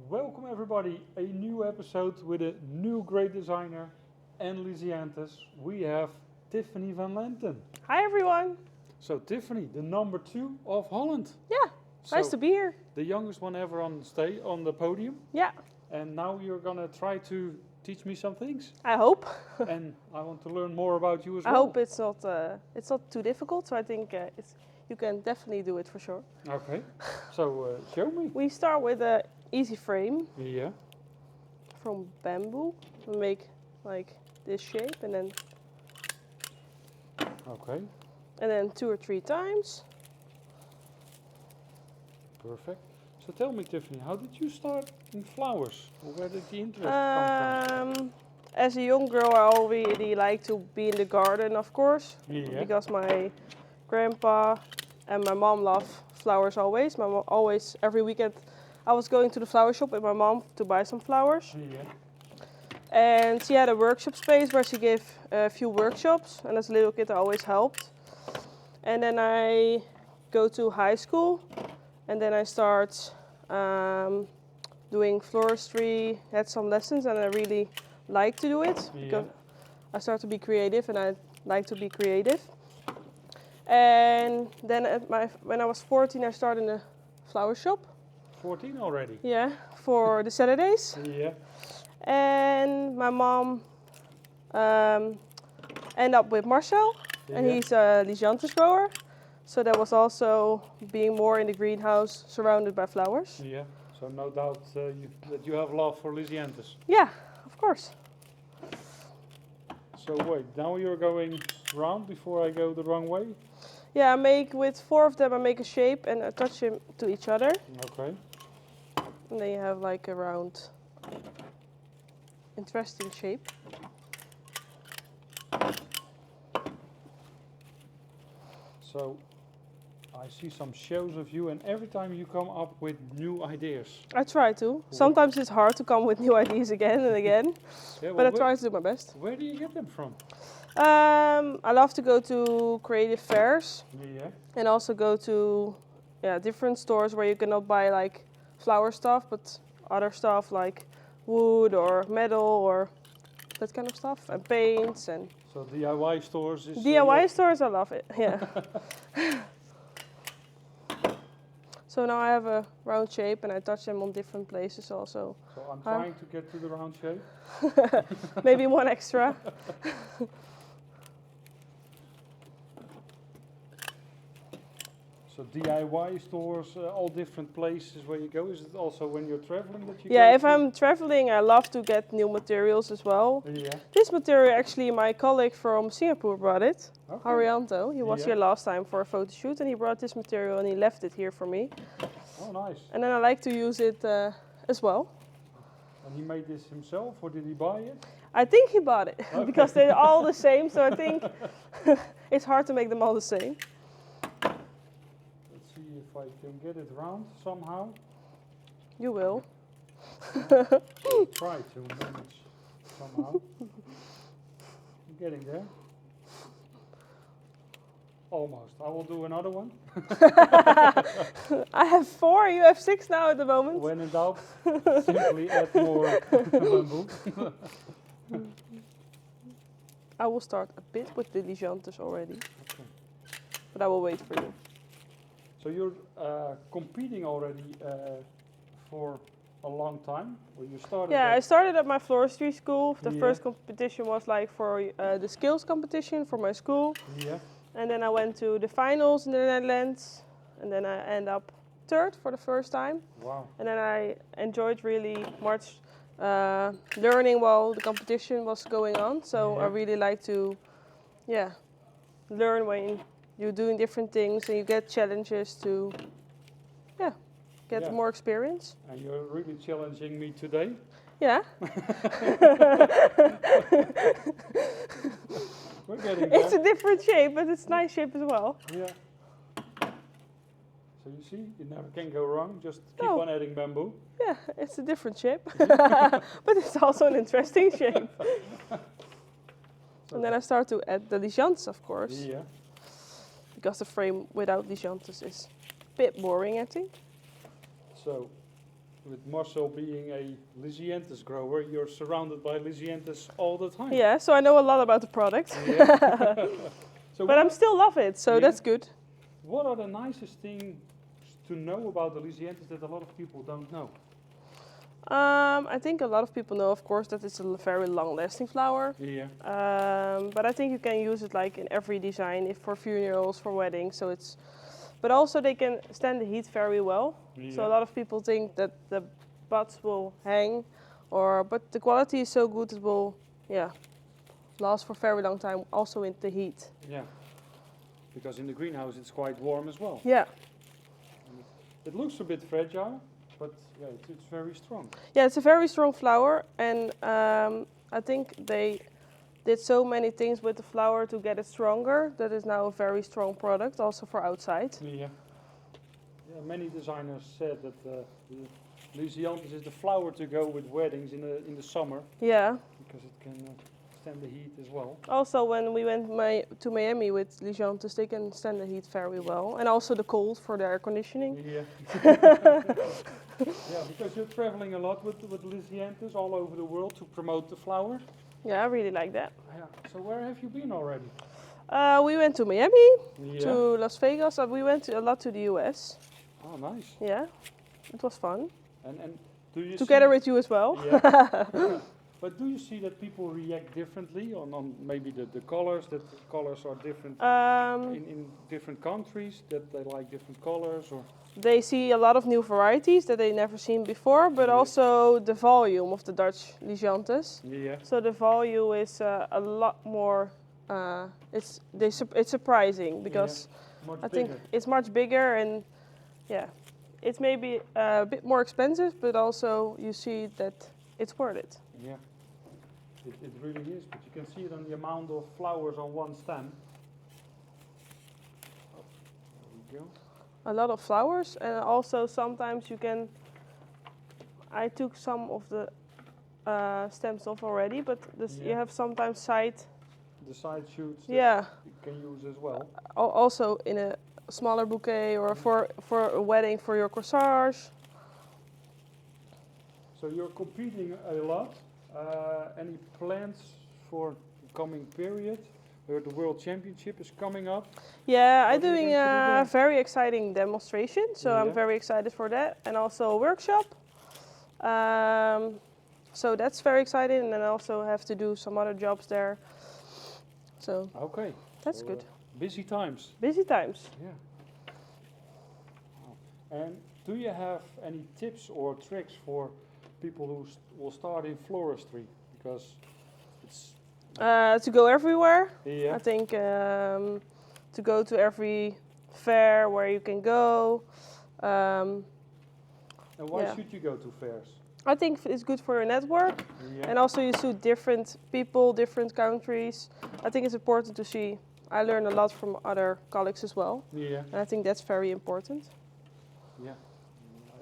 Welcome everybody, a new episode with a new great designer and Lisianthus. We have Tiffany Van Lenten. Hi everyone. So Tiffany, the number 2 of Holland. Yeah, nice to be here. The youngest one ever on the podium. Yeah. And now you're gonna try to teach me some things. I hope. And I want to learn more about you as well. I hope it's not too difficult, so I think you can definitely do it for sure. Okay, so show me. We start with a easy frame. Yeah. From bamboo. We make like this shape and then. Okay. And then 2 or 3 times. Perfect. So tell me, Tiffany, how did you start in flowers? Or where did the interest come from? As a young girl, I already like to be in the garden, of course, because my grandpa and my mom love flowers always. My mom always, every weekend, I was going to the flower shop with my mom to buy some flowers. Yeah. And she had a workshop space where she gave a few workshops, and as a little kid I always helped. And then I go to high school, and then I start doing floristry, had some lessons, and I really like to do it because I start to be creative, and I like to be creative. And then when I was 14, I started in a flower shop. 14 already? Yeah, for the Saturdays. Yeah. And my mom ended up with Marcel, and he's a Lisianthus grower. So that was also being more in the greenhouse, surrounded by flowers. Yeah, so no doubt that you have love for Lisianthus. Yeah, of course. So wait, now you're going round before I go the wrong way? Yeah, I make with 4 of them, I make a shape and attach them to each other. Okay. And then you have like a round, interesting shape. So I see some shows of you, and every time you come up with new ideas. I try to. Sometimes it's hard to come with new ideas again and again, Yeah, but I try to do my best. Where do you get them from? I love to go to creative fairs. Yeah. And also go to different stores where you cannot buy like flower stuff, but other stuff like wood or metal or that kind of stuff, and paints and. So DIY stores is. DIY stores, I love it. Yeah. So now I have a round shape, and I touch them on different places also. So I'm trying to get to the round shape. Maybe one extra. So DIY stores, all different places where you go. Is it also when you're traveling that you go? Yeah, if I'm traveling, I love to get new materials as well. Yeah. This material, actually, my colleague from Singapore brought it. Okay. Haryanto. He was here last time for a photo shoot, and he brought this material and he left it here for me. Oh, nice. And then I like to use it as well. And he made this himself, or did he buy it? I think he bought it because they're all the same. So I think it's hard to make them all the same. Let's see if I can get it round somehow. You will. Try to manage somehow. I'm getting there. Almost. I will do another one. I have 4, you have 6 now at the moment. When in doubt, simply add more bamboo. I will start a bit with the Lisianthus already. Okay. But I will wait for you. So you're competing already for a long time? Or you started? Yeah, I started at my floristry school. The first competition was like for the skills competition for my school. Yeah. And then I went to the finals in the Netherlands, and then I ended up 3rd for the first time. Wow. And then I enjoyed really much learning while the competition was going on. So I really like to, learn when you're doing different things and you get challenges to, get more experience. And you're really challenging me today. Yeah. We're getting there. It's a different shape, but it's a nice shape as well. Yeah. So you see, you never can go wrong. Just keep on adding bamboo. Yeah, it's a different shape. But it's also an interesting shape. And then I start to add the Lisianthus, of course. Yeah. Because the frame without Lisianthus is a bit boring, I think. So with Marcel being a Lisianthus grower, you're surrounded by Lisianthus all the time. Yeah, so I know a lot about the product. Yeah. So But I'm still love it, so Yeah. that's good. what are the nicest things to know about the Lisianthus that a lot of people don't know? I think a lot of people know, of course, that it's a very long-lasting flower. Yeah. But I think you can use it like in every design, if for funerals, for weddings. So it's, but also they can stand the heat very well. So a lot of people think that the buds will hang, but the quality is so good it will, last for a very long time, also in the heat. Yeah. Because in the greenhouse it's quite warm as well. Yeah. It looks a bit fragile, but yeah, it's very strong. Yeah, it's a very strong flower, and I think they did so many things with the flower to get it stronger that is now a very strong product, also for outside. Yeah. Yeah, many designers said that the Lisianthus is the flower to go with weddings in the summer Yeah. because it can stand the heat as well. Also, when we went to Miami with Lisianthus, they can stand the heat very well, and also the cold for the air conditioning. Yeah. Yeah, because you're traveling a lot with Lisianthus all over the world to promote the flower. Yeah, I really like that. Yeah. So where have you been already? We went to Miami, Yeah. to Las Vegas, and we went a lot to the US. Oh, nice. Yeah, it was fun. And do you Together see, with you as well. Yeah. But do you see that people react differently on maybe the colors, that the colors are different in different countries, that they like different colors, or? They see a lot of new varieties that they never seen before, but Yeah. also the volume of the Dutch Lisianthus. Yeah. So the volume is a lot more. It's surprising because Much I think bigger. it's much bigger, and it's maybe a bit more expensive, but also you see that it's worth it. Yeah. It really is, but you can see it on the amount of flowers on one stem. Oh, there we go. A lot of flowers, and also sometimes you can. I took some of the stems off already, but you have sometimes The side shoots that Yeah. you can use as well. Also in a smaller bouquet or for a wedding for your corsage. So you're competing a lot. Any plans for the coming period? The World Championship is coming up. Yeah, What I'm are you doing going to do a there? very exciting demonstration, so I'm Yeah. very excited for that, and also a workshop. So that's very exciting, and then I also have to do some other jobs there. So Okay. that's So, good. Busy times. Busy times. Yeah. Wow. And do you have any tips or tricks for people who will start in floristry? Because it's To go everywhere. yeah. I think to go to every fair where you can go. And why yeah. should you go to fairs? I think it's good for your network, Yeah. and also you see different people, different countries. I think it's important to see. I learn a lot from other colleagues as well, Yeah. and I think that's very important. Yeah.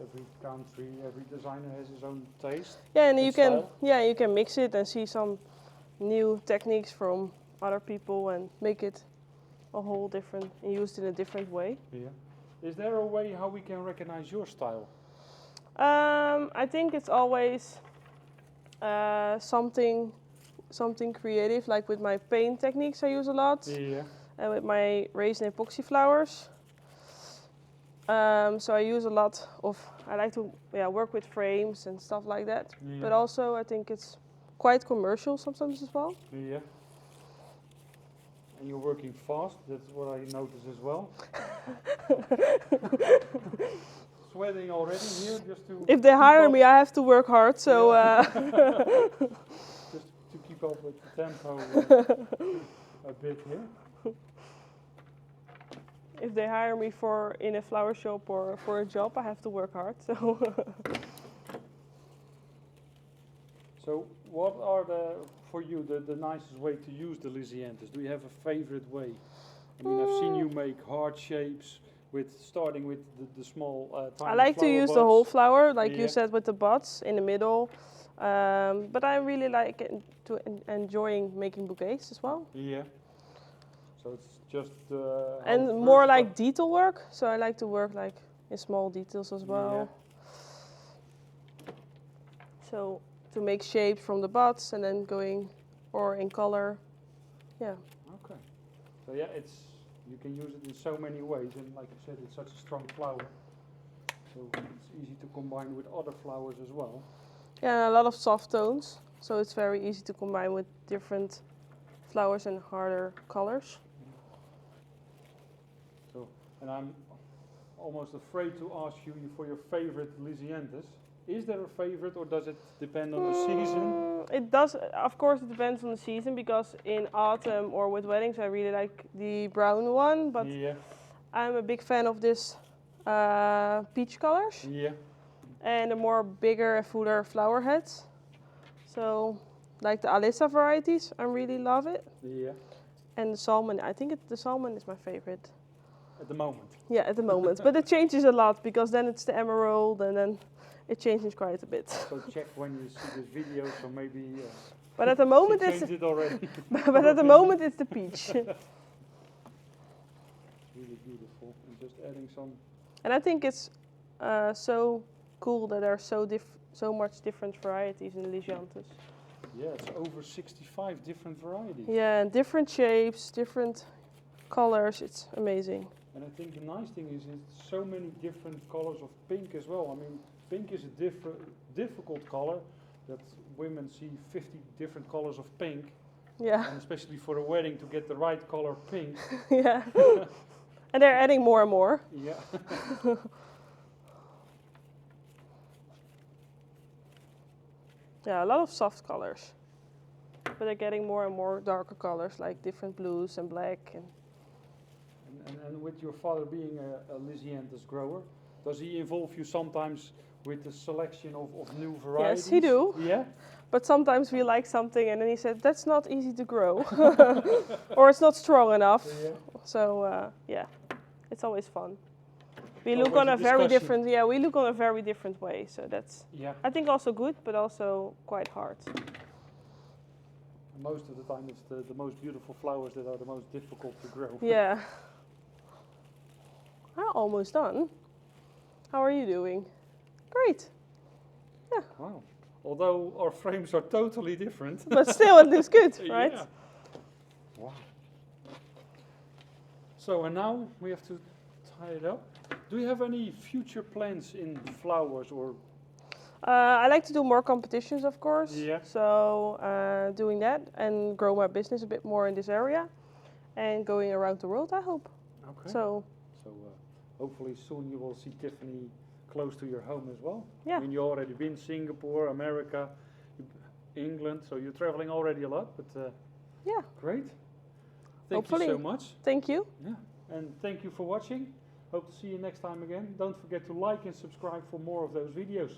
Every country, every designer has his own taste. Yeah, and And you can mix it and see some new techniques from other people and make it a whole different and used in a different way. Yeah. Is there a way how we can recognize your style? I think it's always something creative, like with my paint techniques I use a lot, Yeah. and with my resin epoxy flowers. So I use a lot of. I like to work with frames and stuff like that. Yeah. But also I think it's quite commercial sometimes as well. Yeah. And you're working fast, that's what I notice as well. Sweating already here just to If they keep hire up- me, I have to work hard. So just to keep up with the tempo a bit here. if they hire me in a flower shop or for a job, I have to work hard. So So what are for you the nicest way to use the Lisianthus? Do you have a favorite way? I mean, I've seen you make heart shapes starting with the small tiny I like to flower use the whole buds. flower, like Yeah. you said, with the buds in the middle. But I really like enjoying making bouquets as well. Yeah. So it's just And how more versatile- like detail work. So I like to work like in small details as well. So to make shapes from the buds and then going or in color. Yeah. Okay. So yeah, you can use it in so many ways, and like you said, it's such a strong flower. So it's easy to combine with other flowers as well. Yeah, a lot of soft tones, so it's very easy to combine with different flowers and harder colors. So, and I'm almost afraid to ask you for your favorite Lisianthus. Is there a favorite, or does it depend on the season? It does, of course, it depends on the season, because in autumn or with weddings I really like the brown one, but Yeah. I'm a big fan of this peach colors Yeah. and the more bigger and fuller flower heads. So, like the Alissa varieties, I really love it. Yeah. And the salmon, I think the salmon is my favorite. At the moment. Yeah, at the moment. But it changes a lot, because then it's the emerald and then it changes quite a bit. So check when you see this video, so maybe. But at the moment she it's changed it already. but at the moment it's the peach. Really beautiful, and just adding some. And I think it's so cool that there are so much different varieties in Lisianthus. Yeah, it's over 65 different varieties. Yeah, and different shapes, different colors. It's amazing. And I think the nice thing is it's so many different colors of pink as well. I mean, pink is a difficult color that women see 50 different colors of pink. Yeah. And especially for a wedding to get the right color pink. Yeah. And they're adding more and more. Yeah. Yeah, a lot of soft colors. But they're getting more and more darker colors, like different blues and black. And with your father being a Lisianthus grower, does he involve you sometimes with the selection of new varieties? Yes, he do. Yeah? But sometimes we like something and then he said, that's not easy to grow. Or it's not strong enough. Yeah. So, yeah, it's always fun. We Always look on a a very discussion. different, we look on a very different way. So that's, Yeah. I think, also good, but also quite hard. Most of the time it's the most beautiful flowers that are the most difficult to grow. Yeah. I'm almost done. How are you doing? Great. Yeah. Wow. Although our frames are totally different. But still it looks good, right? Yeah. Wow. So, and now we have to tie it up. Do you have any future plans in flowers or? I like to do more competitions, of course. Yeah. So doing that and grow my business a bit more in this area and going around the world, I hope. Okay. So hopefully soon you will see Tiffany close to your home as well. yeah. I mean, you've already been Singapore, America, England, so you're traveling already a lot, but Yeah. great. Thank Hopefully. you so much. Thank you. Yeah. And thank you for watching. Hope to see you next time again. Don't forget to like and subscribe for more of those videos.